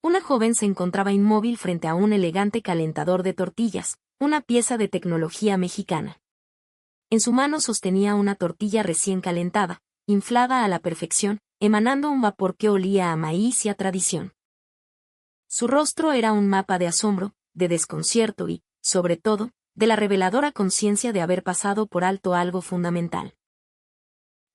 Una joven se encontraba inmóvil frente a un elegante calentador de tortillas, una pieza de tecnología mexicana. En su mano sostenía una tortilla recién calentada, inflada a la perfección, emanando un vapor que olía a maíz y a tradición. Su rostro era un mapa de asombro, de desconcierto y, sobre todo, de la reveladora conciencia de haber pasado por alto algo fundamental.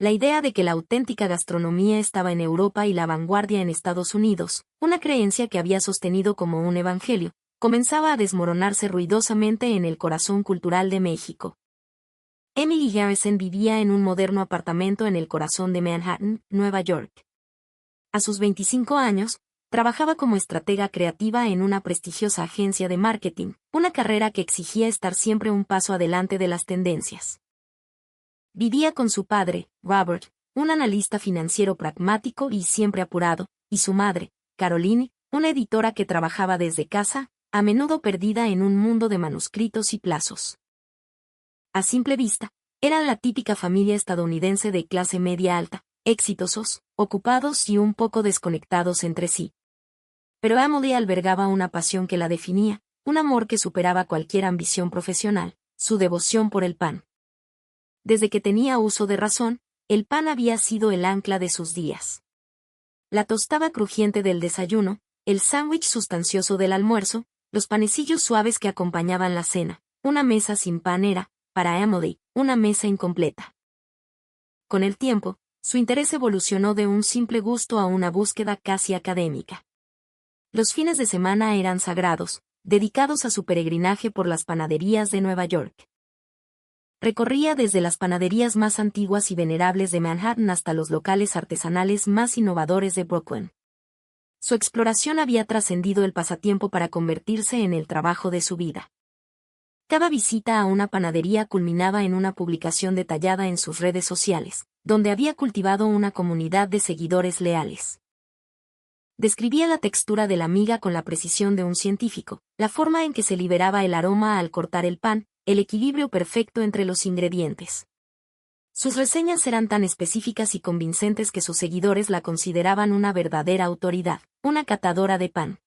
La idea de que la auténtica gastronomía estaba en Europa y la vanguardia en Estados Unidos, una creencia que había sostenido como un evangelio, comenzaba a desmoronarse ruidosamente en el corazón cultural de México. Emily Garrison vivía en un moderno apartamento en el corazón de Manhattan, Nueva York. A sus 25 años, trabajaba como estratega creativa en una prestigiosa agencia de marketing, una carrera que exigía estar siempre un paso adelante de las tendencias. Vivía con su padre, Robert, un analista financiero pragmático y siempre apurado, y su madre, Caroline, una editora que trabajaba desde casa, a menudo perdida en un mundo de manuscritos y plazos. A simple vista, eran la típica familia estadounidense de clase media alta, exitosos, ocupados y un poco desconectados entre sí. Pero Emily albergaba una pasión que la definía, un amor que superaba cualquier ambición profesional, su devoción por el pan. Desde que tenía uso de razón, el pan había sido el ancla de sus días. La tostada crujiente del desayuno, el sándwich sustancioso del almuerzo, los panecillos suaves que acompañaban la cena, una mesa sin pan era, para Emily, una mesa incompleta. Con el tiempo, su interés evolucionó de un simple gusto a una búsqueda casi académica. Los fines de semana eran sagrados, dedicados a su peregrinaje por las panaderías de Nueva York. Recorría desde las panaderías más antiguas y venerables de Manhattan hasta los locales artesanales más innovadores de Brooklyn. Su exploración había trascendido el pasatiempo para convertirse en el trabajo de su vida. Cada visita a una panadería culminaba en una publicación detallada en sus redes sociales, donde había cultivado una comunidad de seguidores leales. Describía la textura de la miga con la precisión de un científico, la forma en que se liberaba el aroma al cortar el pan, el equilibrio perfecto entre los ingredientes. Sus reseñas eran tan específicas y convincentes que sus seguidores la consideraban una verdadera autoridad, una catadora de pan.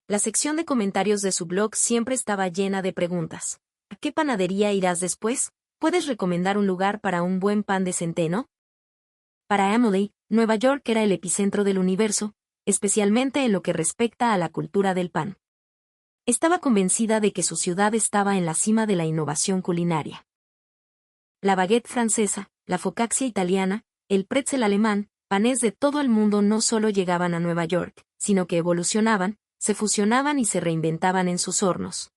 La sección de comentarios de su blog siempre estaba llena de preguntas. ¿A qué panadería irás después? ¿Puedes recomendar un lugar para un buen pan de centeno? Para Emily, Nueva York era el epicentro del universo, especialmente en lo que respecta a la cultura del pan. Estaba convencida de que su ciudad estaba en la cima de la innovación culinaria. La baguette francesa, la focaccia italiana, el pretzel alemán, panes de todo el mundo no solo llegaban a Nueva York, sino que evolucionaban, se fusionaban y se reinventaban en sus hornos.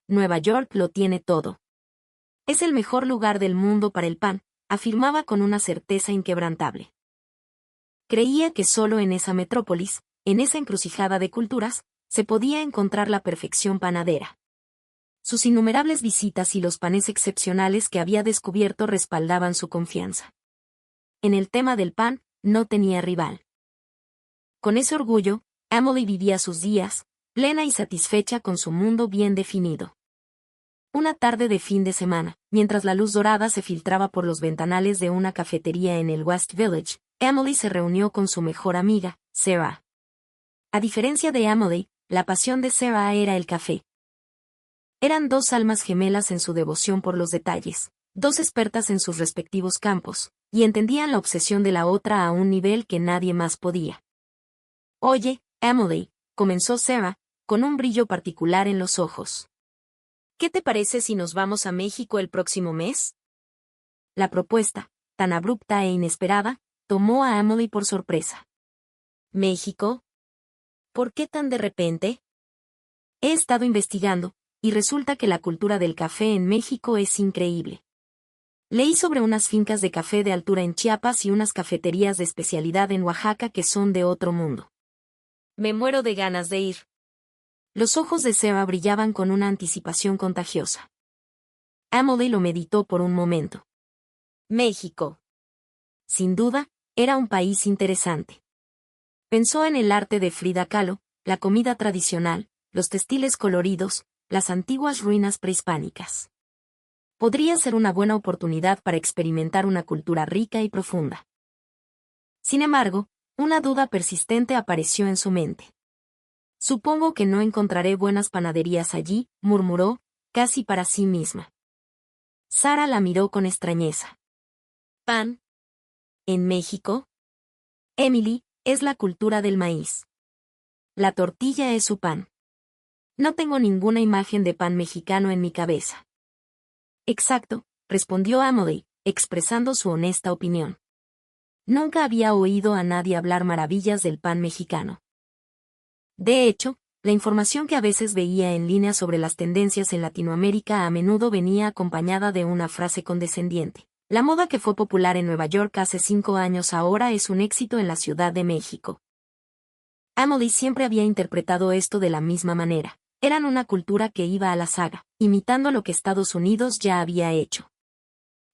Nueva York lo tiene todo. Es el mejor lugar del mundo para el pan, afirmaba con una certeza inquebrantable. Creía que solo en esa metrópolis, en esa encrucijada de culturas, se podía encontrar la perfección panadera. Sus innumerables visitas y los panes excepcionales que había descubierto respaldaban su confianza. En el tema del pan, no tenía rival. Con ese orgullo, Emily vivía sus días, plena y satisfecha con su mundo bien definido. Una tarde de fin de semana, mientras la luz dorada se filtraba por los ventanales de una cafetería en el West Village, Emily se reunió con su mejor amiga, Sarah. A diferencia de Emily, la pasión de Sarah era el café. Eran dos almas gemelas en su devoción por los detalles, dos expertas en sus respectivos campos, y entendían la obsesión de la otra a un nivel que nadie más podía. Oye, Emily, comenzó Sarah, con un brillo particular en los ojos. ¿Qué te parece si nos vamos a México el próximo mes? La propuesta, tan abrupta e inesperada, tomó a Emily por sorpresa. ¿México? ¿Por qué tan de repente? He estado investigando, y resulta que la cultura del café en México es increíble. Leí sobre unas fincas de café de altura en Chiapas y unas cafeterías de especialidad en Oaxaca que son de otro mundo. Me muero de ganas de ir. Los ojos de Sarah brillaban con una anticipación contagiosa. Emily lo meditó por un momento. México. Sin duda, era un país interesante. Pensó en el arte de Frida Kahlo, la comida tradicional, los textiles coloridos, las antiguas ruinas prehispánicas. Podría ser una buena oportunidad para experimentar una cultura rica y profunda. Sin embargo, una duda persistente apareció en su mente. Supongo que no encontraré buenas panaderías allí, murmuró, casi para sí misma. Sara la miró con extrañeza. ¿Pan? ¿En México? Emily, es la cultura del maíz. La tortilla es su pan. No tengo ninguna imagen de pan mexicano en mi cabeza. Exacto, respondió Emily, expresando su honesta opinión. Nunca había oído a nadie hablar maravillas del pan mexicano. De hecho, la información que a veces veía en línea sobre las tendencias en Latinoamérica a menudo venía acompañada de una frase condescendiente. La moda que fue popular en Nueva York hace 5 años ahora es un éxito en la Ciudad de México. Emily siempre había interpretado esto de la misma manera. Eran una cultura que iba a la saga, imitando lo que Estados Unidos ya había hecho.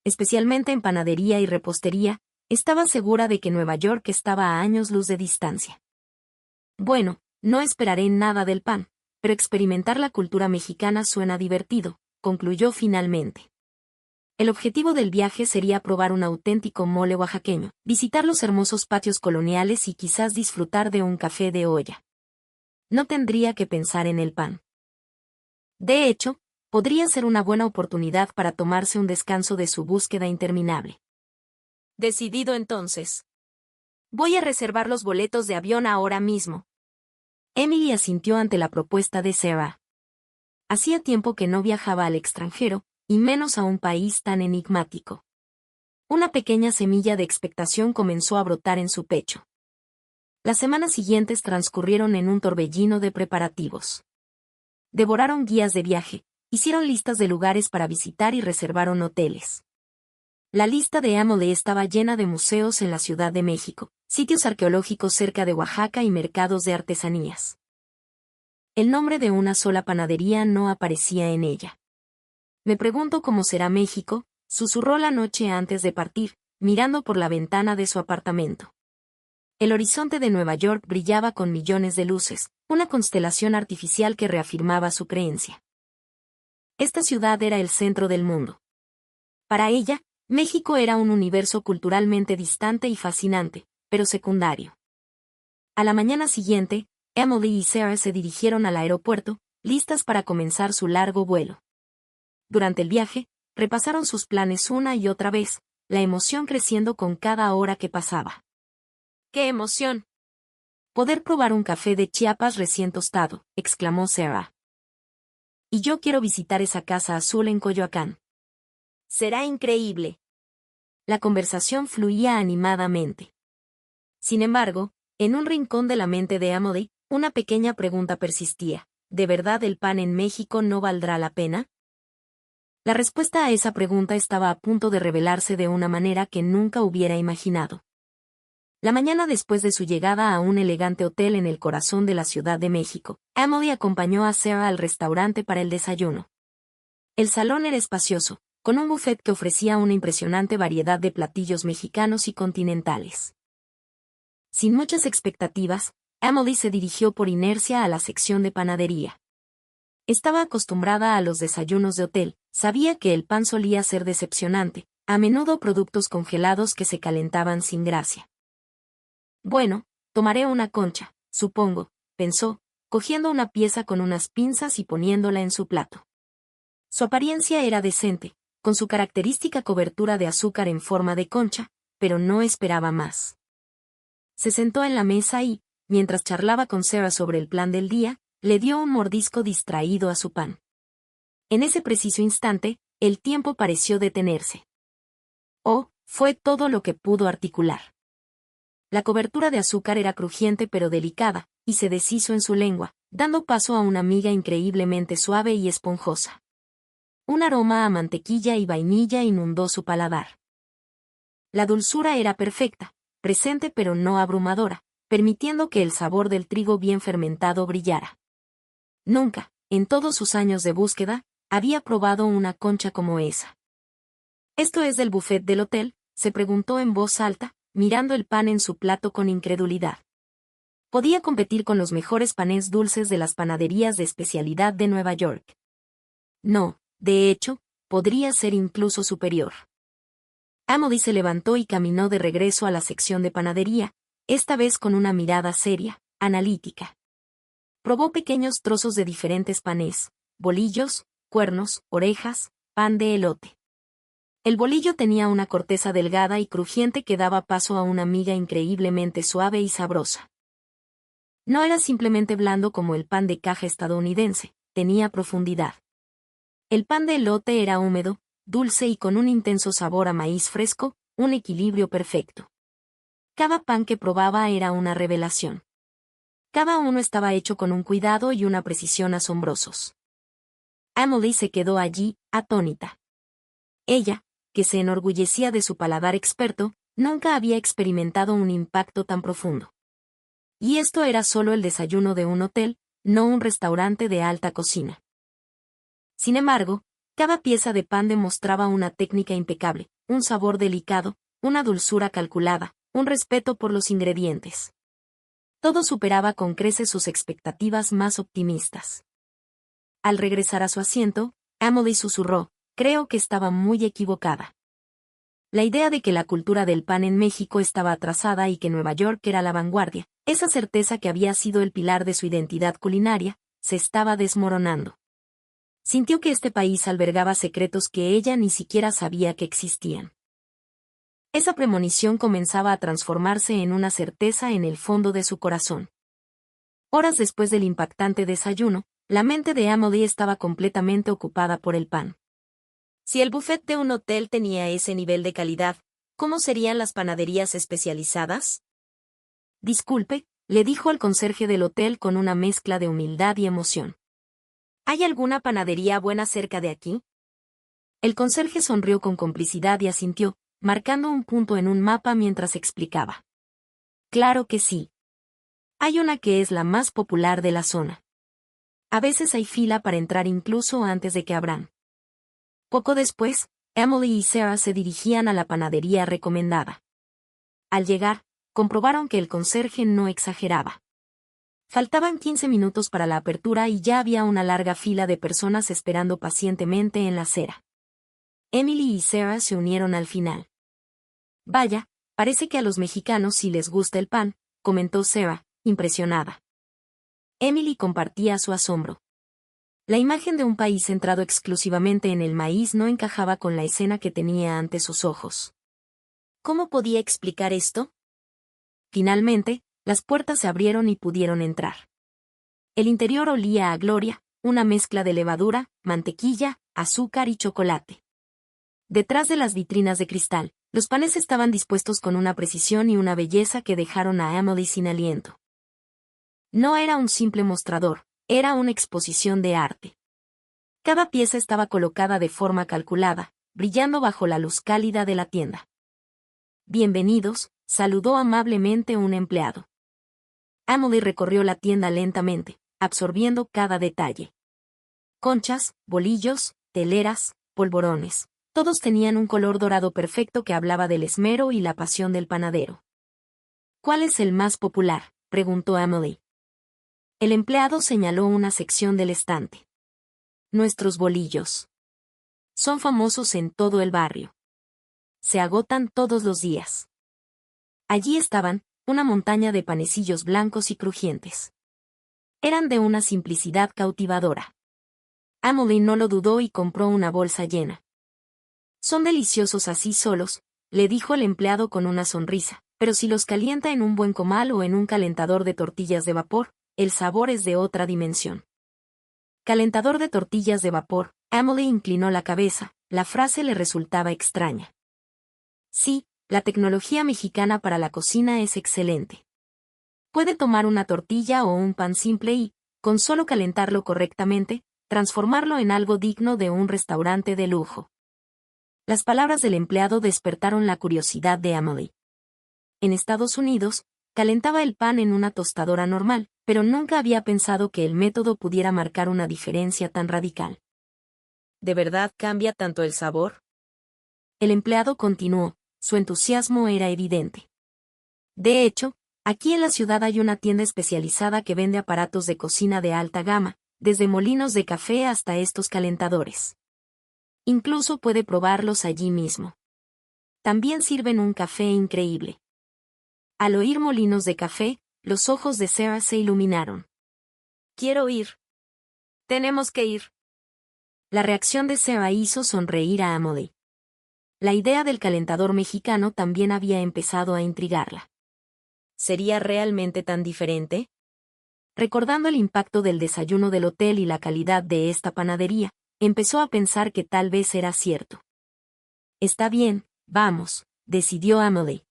Especialmente en panadería y repostería, estaba segura de que Nueva York estaba a años luz de distancia. Bueno, no esperaré nada del pan, pero experimentar la cultura mexicana suena divertido, concluyó finalmente. El objetivo del viaje sería probar un auténtico mole oaxaqueño, visitar los hermosos patios coloniales y quizás disfrutar de un café de olla. No tendría que pensar en el pan. De hecho, podría ser una buena oportunidad para tomarse un descanso de su búsqueda interminable. Decidido entonces. Voy a reservar los boletos de avión ahora mismo. Emily asintió ante la propuesta de Sarah. Hacía tiempo que no viajaba al extranjero, y menos a un país tan enigmático. Una pequeña semilla de expectación comenzó a brotar en su pecho. Las semanas siguientes transcurrieron en un torbellino de preparativos. Devoraron guías de viaje, hicieron listas de lugares para visitar y reservaron hoteles. La lista de Emily estaba llena de museos en la Ciudad de México, sitios arqueológicos cerca de Oaxaca y mercados de artesanías. El nombre de una sola panadería no aparecía en ella. Me pregunto cómo será México, susurró la noche antes de partir, mirando por la ventana de su apartamento. El horizonte de Nueva York brillaba con millones de luces, una constelación artificial que reafirmaba su creencia. Esta ciudad era el centro del mundo. Para ella, México era un universo culturalmente distante y fascinante, pero secundario. A la mañana siguiente, Emily y Sarah se dirigieron al aeropuerto, listas para comenzar su largo vuelo. Durante el viaje, repasaron sus planes una y otra vez, la emoción creciendo con cada hora que pasaba. ¡Qué emoción! Poder probar un café de Chiapas recién tostado, exclamó Sarah. Y yo quiero visitar esa casa azul en Coyoacán. Será increíble. La conversación fluía animadamente. Sin embargo, en un rincón de la mente de Emily, una pequeña pregunta persistía. ¿De verdad el pan en México no valdrá la pena? La respuesta a esa pregunta estaba a punto de revelarse de una manera que nunca hubiera imaginado. La mañana después de su llegada a un elegante hotel en el corazón de la Ciudad de México, Emily acompañó a Sarah al restaurante para el desayuno. El salón era espacioso, con un buffet que ofrecía una impresionante variedad de platillos mexicanos y continentales. Sin muchas expectativas, Emily se dirigió por inercia a la sección de panadería. Estaba acostumbrada a los desayunos de hotel, sabía que el pan solía ser decepcionante, a menudo productos congelados que se calentaban sin gracia. Bueno, tomaré una concha, supongo, pensó, cogiendo una pieza con unas pinzas y poniéndola en su plato. Su apariencia era decente, con su característica cobertura de azúcar en forma de concha, pero no esperaba más. Se sentó en la mesa y, mientras charlaba con Sarah sobre el plan del día, le dio un mordisco distraído a su pan. En ese preciso instante, el tiempo pareció detenerse. Oh, fue todo lo que pudo articular. La cobertura de azúcar era crujiente pero delicada, y se deshizo en su lengua, dando paso a una miga increíblemente suave y esponjosa. Un aroma a mantequilla y vainilla inundó su paladar. La dulzura era perfecta, presente pero no abrumadora, permitiendo que el sabor del trigo bien fermentado brillara. Nunca, en todos sus años de búsqueda, había probado una concha como esa. ¿Esto es del buffet del hotel?, se preguntó en voz alta, mirando el pan en su plato con incredulidad. Podía competir con los mejores panes dulces de las panaderías de especialidad de Nueva York. No, de hecho, podría ser incluso superior. Emily se levantó y caminó de regreso a la sección de panadería, esta vez con una mirada seria, analítica. Probó pequeños trozos de diferentes panes, bolillos, cuernos, orejas, pan de elote. El bolillo tenía una corteza delgada y crujiente que daba paso a una miga increíblemente suave y sabrosa. No era simplemente blando como el pan de caja estadounidense, tenía profundidad. El pan de elote era húmedo, dulce y con un intenso sabor a maíz fresco, un equilibrio perfecto. Cada pan que probaba era una revelación. Cada uno estaba hecho con un cuidado y una precisión asombrosos. Emily se quedó allí, atónita. Ella, que se enorgullecía de su paladar experto, nunca había experimentado un impacto tan profundo. Y esto era solo el desayuno de un hotel, no un restaurante de alta cocina. Sin embargo, cada pieza de pan demostraba una técnica impecable, un sabor delicado, una dulzura calculada, un respeto por los ingredientes. Todo superaba con creces sus expectativas más optimistas. Al regresar a su asiento, Emily susurró, creo que estaba muy equivocada. La idea de que la cultura del pan en México estaba atrasada y que Nueva York era la vanguardia, esa certeza que había sido el pilar de su identidad culinaria, se estaba desmoronando. Sintió que este país albergaba secretos que ella ni siquiera sabía que existían. Esa premonición comenzaba a transformarse en una certeza en el fondo de su corazón. Horas después del impactante desayuno, la mente de Emily estaba completamente ocupada por el pan. Si el buffet de un hotel tenía ese nivel de calidad, ¿cómo serían las panaderías especializadas? Disculpe, le dijo al conserje del hotel con una mezcla de humildad y emoción. ¿Hay alguna panadería buena cerca de aquí? El conserje sonrió con complicidad y asintió, marcando un punto en un mapa mientras explicaba. Claro que sí. Hay una que es la más popular de la zona. A veces hay fila para entrar incluso antes de que abran. Poco después, Emily y Sarah se dirigían a la panadería recomendada. Al llegar, comprobaron que el conserje no exageraba. Faltaban 15 minutos para la apertura y ya había una larga fila de personas esperando pacientemente en la acera. Emily y Sarah se unieron al final. Vaya, parece que a los mexicanos sí les gusta el pan, comentó Sarah, impresionada. Emily compartía su asombro. La imagen de un país centrado exclusivamente en el maíz no encajaba con la escena que tenía ante sus ojos. ¿Cómo podía explicar esto? Finalmente, las puertas se abrieron y pudieron entrar. El interior olía a gloria, una mezcla de levadura, mantequilla, azúcar y chocolate. Detrás de las vitrinas de cristal, los panes estaban dispuestos con una precisión y una belleza que dejaron a Emily sin aliento. No era un simple mostrador, era una exposición de arte. Cada pieza estaba colocada de forma calculada, brillando bajo la luz cálida de la tienda. Bienvenidos, saludó amablemente un empleado. Emily recorrió la tienda lentamente, absorbiendo cada detalle. Conchas, bolillos, teleras, polvorones, todos tenían un color dorado perfecto que hablaba del esmero y la pasión del panadero. ¿Cuál es el más popular?, preguntó Emily. El empleado señaló una sección del estante. Nuestros bolillos. Son famosos en todo el barrio. Se agotan todos los días. Allí estaban, una montaña de panecillos blancos y crujientes. Eran de una simplicidad cautivadora. Emily no lo dudó y compró una bolsa llena. Son deliciosos así solos, le dijo el empleado con una sonrisa, pero si los calienta en un buen comal o en un calentador de tortillas de vapor, el sabor es de otra dimensión. Calentador de tortillas de vapor, Emily inclinó la cabeza, la frase le resultaba extraña. Sí, la tecnología mexicana para la cocina es excelente. Puede tomar una tortilla o un pan simple y, con solo calentarlo correctamente, transformarlo en algo digno de un restaurante de lujo. Las palabras del empleado despertaron la curiosidad de Emily. En Estados Unidos, calentaba el pan en una tostadora normal, pero nunca había pensado que el método pudiera marcar una diferencia tan radical. ¿De verdad cambia tanto el sabor? El empleado continuó, su entusiasmo era evidente. De hecho, aquí en la ciudad hay una tienda especializada que vende aparatos de cocina de alta gama, desde molinos de café hasta estos calentadores. Incluso puede probarlos allí mismo. También sirven un café increíble. Al oír molinos de café, los ojos de Sarah se iluminaron. Quiero ir. Tenemos que ir. La reacción de Sarah hizo sonreír a Emily. La idea del calentador mexicano también había empezado a intrigarla. ¿Sería realmente tan diferente? Recordando el impacto del desayuno del hotel y la calidad de esta panadería, empezó a pensar que tal vez era cierto. Está bien, vamos, decidió Emily.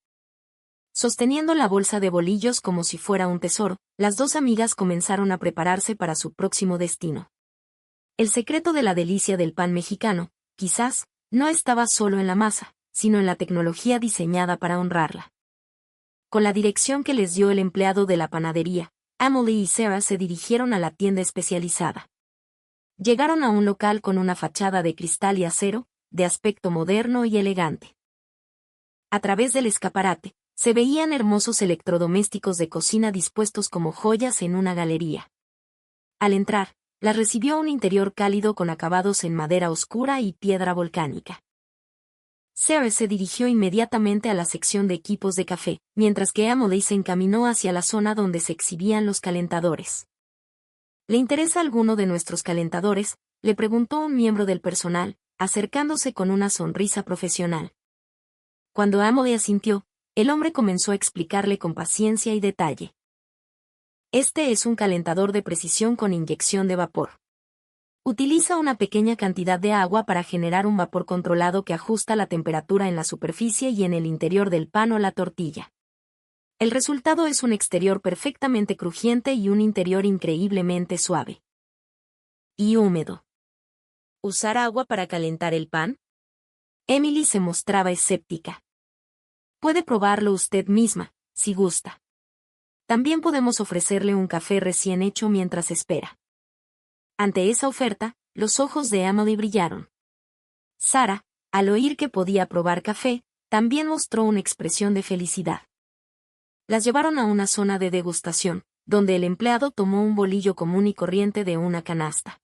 Sosteniendo la bolsa de bolillos como si fuera un tesoro, las dos amigas comenzaron a prepararse para su próximo destino. El secreto de la delicia del pan mexicano, quizás, no estaba solo en la masa, sino en la tecnología diseñada para honrarla. Con la dirección que les dio el empleado de la panadería, Emily y Sarah se dirigieron a la tienda especializada. Llegaron a un local con una fachada de cristal y acero, de aspecto moderno y elegante. A través del escaparate, se veían hermosos electrodomésticos de cocina dispuestos como joyas en una galería. Al entrar, las recibió un interior cálido con acabados en madera oscura y piedra volcánica. Sarah se dirigió inmediatamente a la sección de equipos de café, mientras que Emily se encaminó hacia la zona donde se exhibían los calentadores. ¿Le interesa alguno de nuestros calentadores?, le preguntó un miembro del personal, acercándose con una sonrisa profesional. Cuando Emily asintió, el hombre comenzó a explicarle con paciencia y detalle. Este es un calentador de precisión con inyección de vapor. Utiliza una pequeña cantidad de agua para generar un vapor controlado que ajusta la temperatura en la superficie y en el interior del pan o la tortilla. El resultado es un exterior perfectamente crujiente y un interior increíblemente suave. Y húmedo. ¿Usar agua para calentar el pan? Emily se mostraba escéptica. Puede probarlo usted misma, si gusta. También podemos ofrecerle un café recién hecho mientras espera. Ante esa oferta, los ojos de Emily brillaron. Sarah, al oír que podía probar café, también mostró una expresión de felicidad. Las llevaron a una zona de degustación, donde el empleado tomó un bolillo común y corriente de una canasta.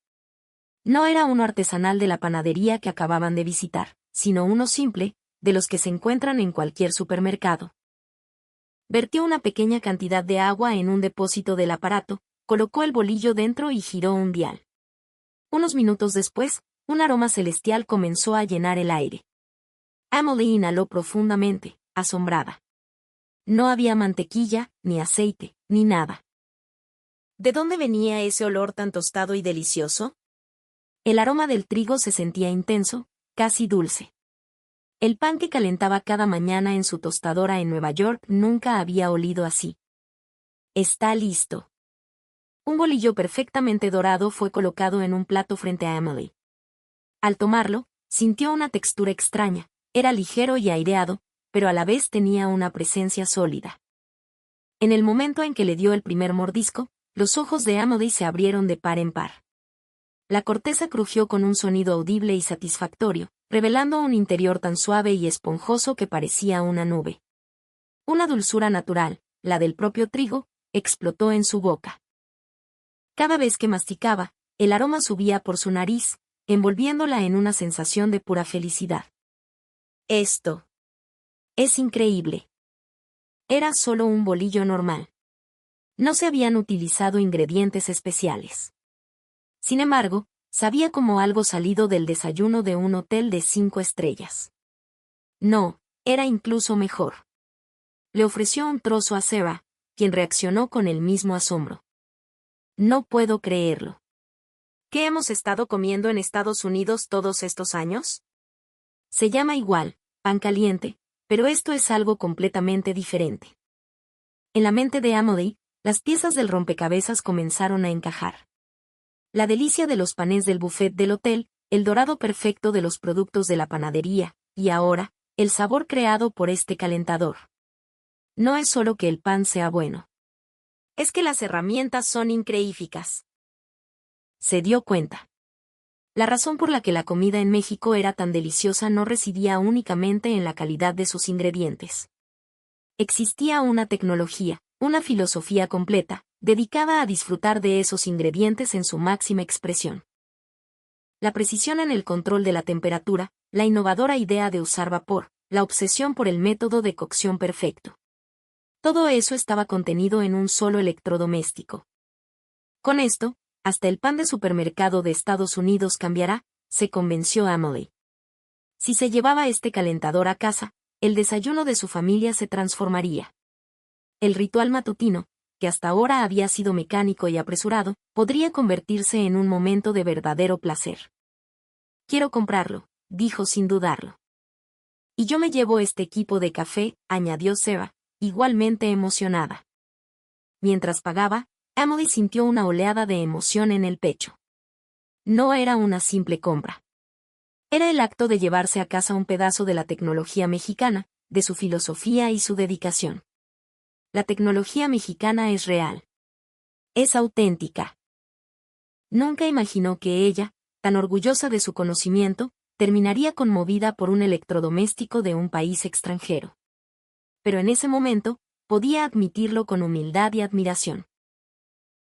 No era uno artesanal de la panadería que acababan de visitar, sino uno simple, de los que se encuentran en cualquier supermercado. Vertió una pequeña cantidad de agua en un depósito del aparato, colocó el bolillo dentro y giró un dial. Unos minutos después, un aroma celestial comenzó a llenar el aire. Emily inhaló profundamente, asombrada. No había mantequilla, ni aceite, ni nada. ¿De dónde venía ese olor tan tostado y delicioso? El aroma del trigo se sentía intenso, casi dulce. El pan que calentaba cada mañana en su tostadora en Nueva York nunca había olido así. Está listo. Un bolillo perfectamente dorado fue colocado en un plato frente a Emily. Al tomarlo, sintió una textura extraña, era ligero y aireado, pero a la vez tenía una presencia sólida. En el momento en que le dio el primer mordisco, los ojos de Emily se abrieron de par en par. La corteza crujió con un sonido audible y satisfactorio, revelando un interior tan suave y esponjoso que parecía una nube. Una dulzura natural, la del propio trigo, explotó en su boca. Cada vez que masticaba, el aroma subía por su nariz, envolviéndola en una sensación de pura felicidad. Esto es increíble. Era solo un bolillo normal. No se habían utilizado ingredientes especiales. Sin embargo, sabía como algo salido del desayuno de un hotel de 5 estrellas. No, era incluso mejor. Le ofreció un trozo a Sarah, quien reaccionó con el mismo asombro. No puedo creerlo. ¿Qué hemos estado comiendo en Estados Unidos todos estos años? Se llama igual, pan caliente, pero esto es algo completamente diferente. En la mente de Emily, las piezas del rompecabezas comenzaron a encajar. La delicia de los panes del buffet del hotel, el dorado perfecto de los productos de la panadería, y ahora, el sabor creado por este calentador. No es solo que el pan sea bueno. Es que las herramientas son increíficas. Se dio cuenta. La razón por la que la comida en México era tan deliciosa no residía únicamente en la calidad de sus ingredientes. Existía una tecnología, una filosofía completa, dedicada a disfrutar de esos ingredientes en su máxima expresión. La precisión en el control de la temperatura, la innovadora idea de usar vapor, la obsesión por el método de cocción perfecto. Todo eso estaba contenido en un solo electrodoméstico. Con esto, Hasta el pan de supermercado de Estados Unidos cambiará, se convenció Emily. Si se llevaba este calentador a casa, el desayuno de su familia se transformaría. El ritual matutino, que hasta ahora había sido mecánico y apresurado, podría convertirse en un momento de verdadero placer. Quiero comprarlo, dijo sin dudarlo. Y yo me llevo este equipo de café, añadió Sarah, igualmente emocionada. Mientras pagaba, Emily sintió una oleada de emoción en el pecho. No era una simple compra. Era el acto de llevarse a casa un pedazo de la tecnología mexicana, de su filosofía y su dedicación. La tecnología mexicana es real. Es auténtica. Nunca imaginó que ella, tan orgullosa de su conocimiento, terminaría conmovida por un electrodoméstico de un país extranjero. Pero en ese momento, podía admitirlo con humildad y admiración.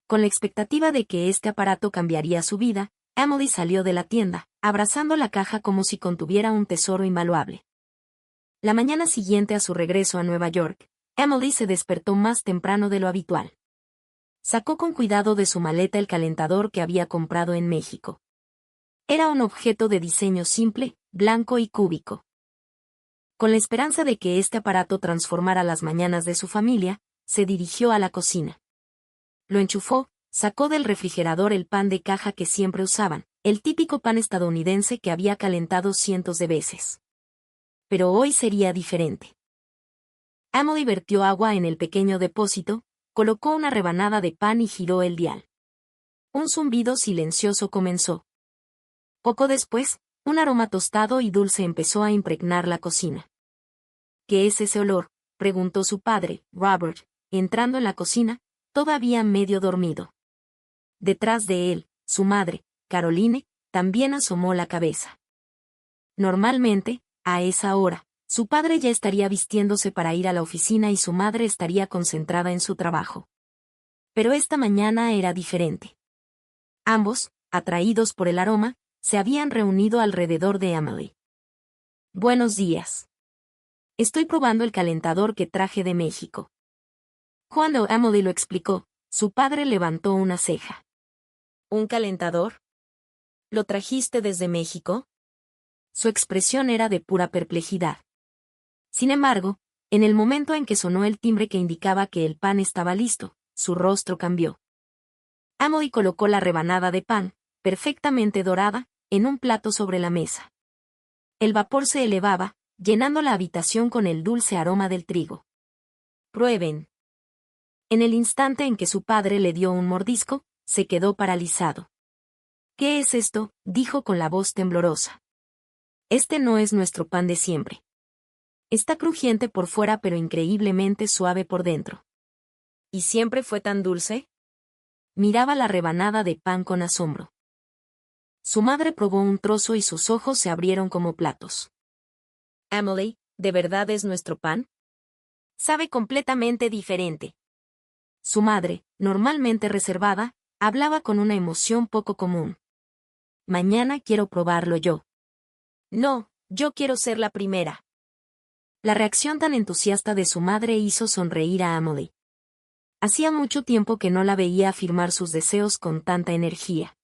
Con la expectativa de que este aparato cambiaría su vida, Emily salió de la tienda, abrazando la caja como si contuviera un tesoro invaluable. La mañana siguiente a su regreso a Nueva York, Emily se despertó más temprano de lo habitual. Sacó con cuidado de su maleta el calentador que había comprado en México. Era un objeto de diseño simple, blanco y cúbico. Con la esperanza de que este aparato transformara las mañanas de su familia, se dirigió a la cocina. Lo enchufó, sacó del refrigerador el pan de caja que siempre usaban, el típico pan estadounidense que había calentado cientos de veces. Pero hoy sería diferente. Emily vertió agua en el pequeño depósito, colocó una rebanada de pan y giró el dial. Un zumbido silencioso comenzó. Poco después, un aroma tostado y dulce empezó a impregnar la cocina. ¿Qué es ese olor?, preguntó su padre, Robert, entrando en la cocina, todavía medio dormido. Detrás de él, su madre, Caroline, también asomó la cabeza. Normalmente, a esa hora, su padre ya estaría vistiéndose para ir a la oficina y su madre estaría concentrada en su trabajo. Pero esta mañana era diferente. Ambos, atraídos por el aroma, se habían reunido alrededor de Emily. Buenos días. Estoy probando el calentador que traje de México. Cuando Emily lo explicó, su padre levantó una ceja. ¿Un calentador? ¿Lo trajiste desde México? Su expresión era de pura perplejidad. Sin embargo, en el momento en que sonó el timbre que indicaba que el pan estaba listo, su rostro cambió. Emily colocó la rebanada de pan, perfectamente dorada, en un plato sobre la mesa. El vapor se elevaba, llenando la habitación con el dulce aroma del trigo. Prueben. En el instante en que su padre le dio un mordisco, se quedó paralizado. ¿Qué es esto?, dijo con la voz temblorosa. Este no es nuestro pan de siempre. Está crujiente por fuera pero increíblemente suave por dentro. ¿Y siempre fue tan dulce? Miraba la rebanada de pan con asombro. Su madre probó un trozo y sus ojos se abrieron como platos. Emily, ¿de verdad es nuestro pan? Sabe completamente diferente. Su madre, normalmente reservada, hablaba con una emoción poco común. Mañana quiero probarlo yo. No, yo quiero ser la primera. La reacción tan entusiasta de su madre hizo sonreír a Emily. Hacía mucho tiempo que no la veía afirmar sus deseos con tanta energía.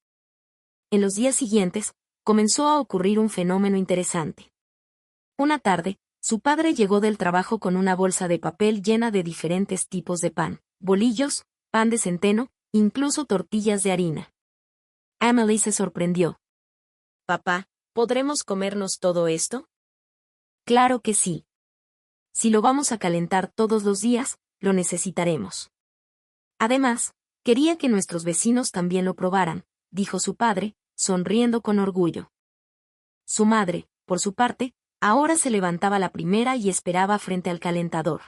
En los días siguientes, comenzó a ocurrir un fenómeno interesante. Una tarde, su padre llegó del trabajo con una bolsa de papel llena de diferentes tipos de pan, bolillos, pan de centeno, incluso tortillas de harina. Emily se sorprendió. «Papá, ¿podremos comernos todo esto?» «Claro que sí. Si lo vamos a calentar todos los días, lo necesitaremos». Además, quería que nuestros vecinos también lo probaran, dijo su padre, sonriendo con orgullo. Su madre, por su parte, ahora se levantaba la primera y esperaba frente al calentador.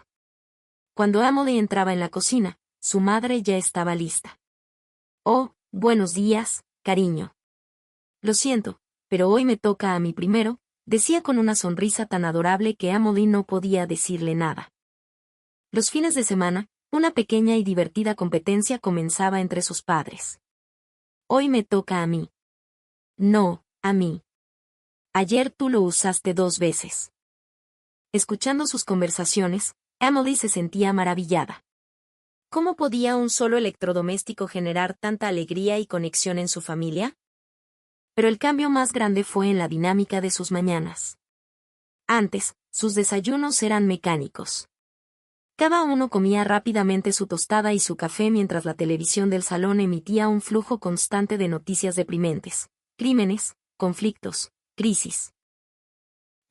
Cuando Emily entraba en la cocina, su madre ya estaba lista. «Oh, buenos días, cariño. Lo siento, pero hoy me toca a mí primero», decía con una sonrisa tan adorable que Emily no podía decirle nada. Los fines de semana, una pequeña y divertida competencia comenzaba entre sus padres. «Hoy me toca a mí». «No, a mí. Ayer tú lo usaste 2 veces». Escuchando sus conversaciones, Emily se sentía maravillada. ¿Cómo podía un solo electrodoméstico generar tanta alegría y conexión en su familia? Pero el cambio más grande fue en la dinámica de sus mañanas. Antes, sus desayunos eran mecánicos. Cada uno comía rápidamente su tostada y su café mientras la televisión del salón emitía un flujo constante de noticias deprimentes, crímenes, conflictos, crisis.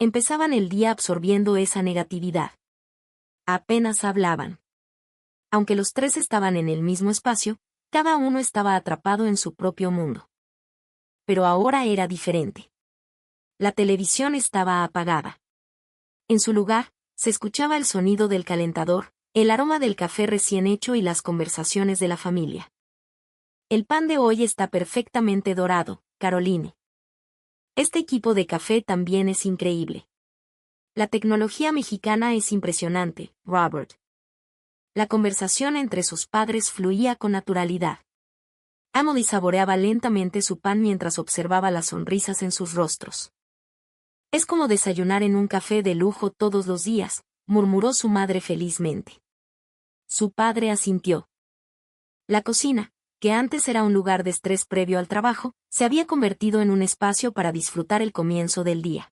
Empezaban el día absorbiendo esa negatividad. Apenas hablaban. Aunque los tres estaban en el mismo espacio, cada uno estaba atrapado en su propio mundo. Pero ahora era diferente. La televisión estaba apagada. En su lugar, se escuchaba el sonido del calentador, el aroma del café recién hecho y las conversaciones de la familia. El pan de hoy está perfectamente dorado, Caroline. Este equipo de café también es increíble. La tecnología mexicana es impresionante, Robert. La conversación entre sus padres fluía con naturalidad. Emily saboreaba lentamente su pan mientras observaba las sonrisas en sus rostros. Es como desayunar en un café de lujo todos los días, murmuró su madre felizmente. Su padre asintió. La cocina, que antes era un lugar de estrés previo al trabajo, se había convertido en un espacio para disfrutar el comienzo del día.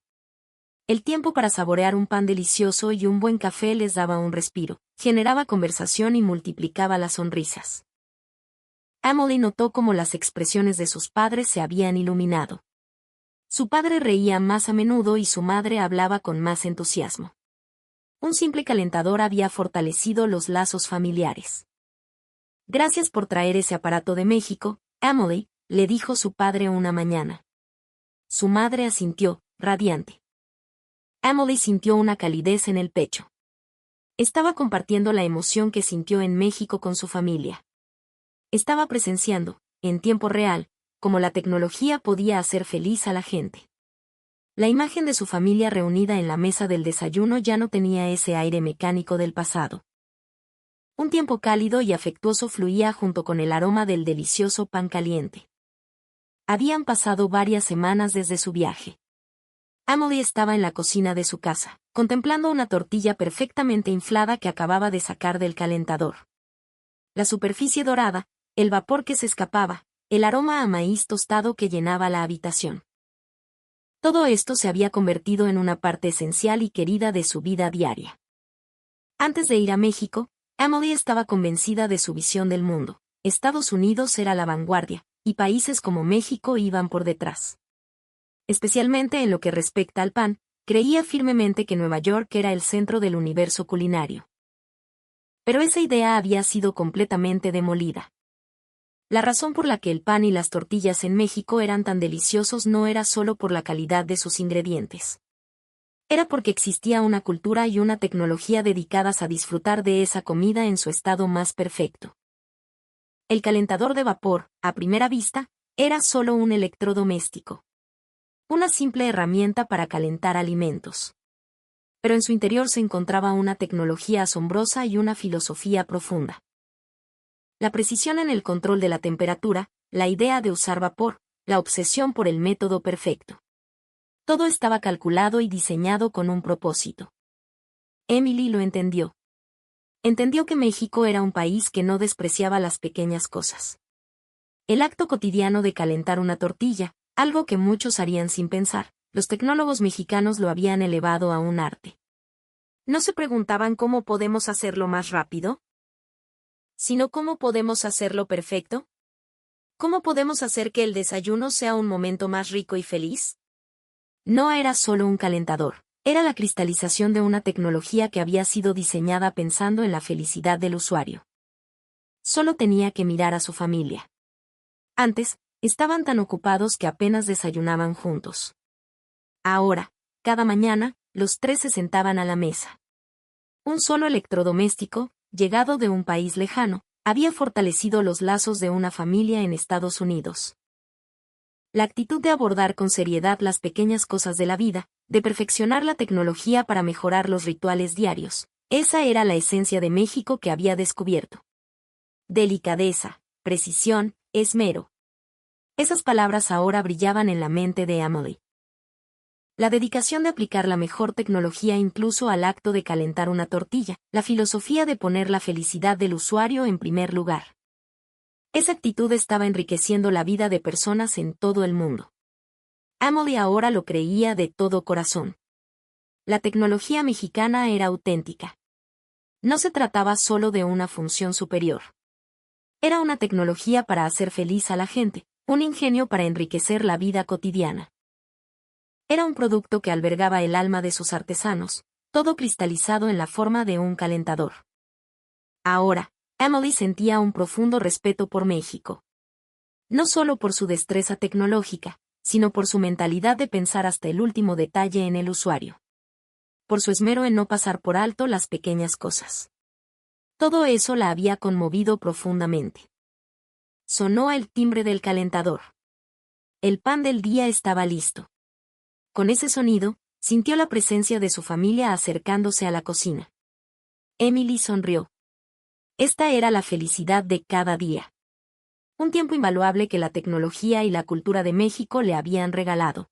El tiempo para saborear un pan delicioso y un buen café les daba un respiro, generaba conversación y multiplicaba las sonrisas. Emily notó cómo las expresiones de sus padres se habían iluminado. Su padre reía más a menudo y su madre hablaba con más entusiasmo. Un simple calentador había fortalecido los lazos familiares. Gracias por traer ese aparato de México, Emily, le dijo su padre una mañana. Su madre asintió, radiante. Emily sintió una calidez en el pecho. Estaba compartiendo la emoción que sintió en México con su familia. Estaba presenciando, en tiempo real, cómo la tecnología podía hacer feliz a la gente. La imagen de su familia reunida en la mesa del desayuno ya no tenía ese aire mecánico del pasado. Un tiempo cálido y afectuoso fluía junto con el aroma del delicioso pan caliente. Habían pasado varias semanas desde su viaje. Emily estaba en la cocina de su casa, contemplando una tortilla perfectamente inflada que acababa de sacar del calentador. La superficie dorada, el vapor que se escapaba, el aroma a maíz tostado que llenaba la habitación. Todo esto se había convertido en una parte esencial y querida de su vida diaria. Antes de ir a México, Emily estaba convencida de su visión del mundo. Estados Unidos era la vanguardia, y países como México iban por detrás. Especialmente en lo que respecta al pan, creía firmemente que Nueva York era el centro del universo culinario. Pero esa idea había sido completamente demolida. La razón por la que el pan y las tortillas en México eran tan deliciosos no era solo por la calidad de sus ingredientes. Era porque existía una cultura y una tecnología dedicadas a disfrutar de esa comida en su estado más perfecto. El calentador de vapor, a primera vista, era solo un electrodoméstico. Una simple herramienta para calentar alimentos. Pero en su interior se encontraba una tecnología asombrosa y una filosofía profunda. La precisión en el control de la temperatura, la idea de usar vapor, la obsesión por el método perfecto. Todo estaba calculado y diseñado con un propósito. Emily lo entendió. Entendió que México era un país que no despreciaba las pequeñas cosas. El acto cotidiano de calentar una tortilla, algo que muchos harían sin pensar, los tecnólogos mexicanos lo habían elevado a un arte. ¿No se preguntaban cómo podemos hacerlo más rápido? Sino cómo podemos hacerlo perfecto. ¿Cómo podemos hacer que el desayuno sea un momento más rico y feliz? No era solo un calentador, era la cristalización de una tecnología que había sido diseñada pensando en la felicidad del usuario. Solo tenía que mirar a su familia. Antes, estaban tan ocupados que apenas desayunaban juntos. Ahora, cada mañana, los tres se sentaban a la mesa. Un solo electrodoméstico, llegado de un país lejano, había fortalecido los lazos de una familia en Estados Unidos. La actitud de abordar con seriedad las pequeñas cosas de la vida, de perfeccionar la tecnología para mejorar los rituales diarios, esa era la esencia de México que había descubierto. Delicadeza, precisión, esmero. Esas palabras ahora brillaban en la mente de Emily. La dedicación de aplicar la mejor tecnología incluso al acto de calentar una tortilla, la filosofía de poner la felicidad del usuario en primer lugar. Esa actitud estaba enriqueciendo la vida de personas en todo el mundo. Emily ahora lo creía de todo corazón. La tecnología mexicana era auténtica. No se trataba solo de una función superior. Era una tecnología para hacer feliz a la gente, un ingenio para enriquecer la vida cotidiana. Era un producto que albergaba el alma de sus artesanos, todo cristalizado en la forma de un calentador. Ahora, Emily sentía un profundo respeto por México. No solo por su destreza tecnológica, sino por su mentalidad de pensar hasta el último detalle en el usuario. Por su esmero en no pasar por alto las pequeñas cosas. Todo eso la había conmovido profundamente. Sonó el timbre del calentador. El pan del día estaba listo. Con ese sonido, sintió la presencia de su familia acercándose a la cocina. Emily sonrió. Esta era la felicidad de cada día. Un tiempo invaluable que la tecnología y la cultura de México le habían regalado.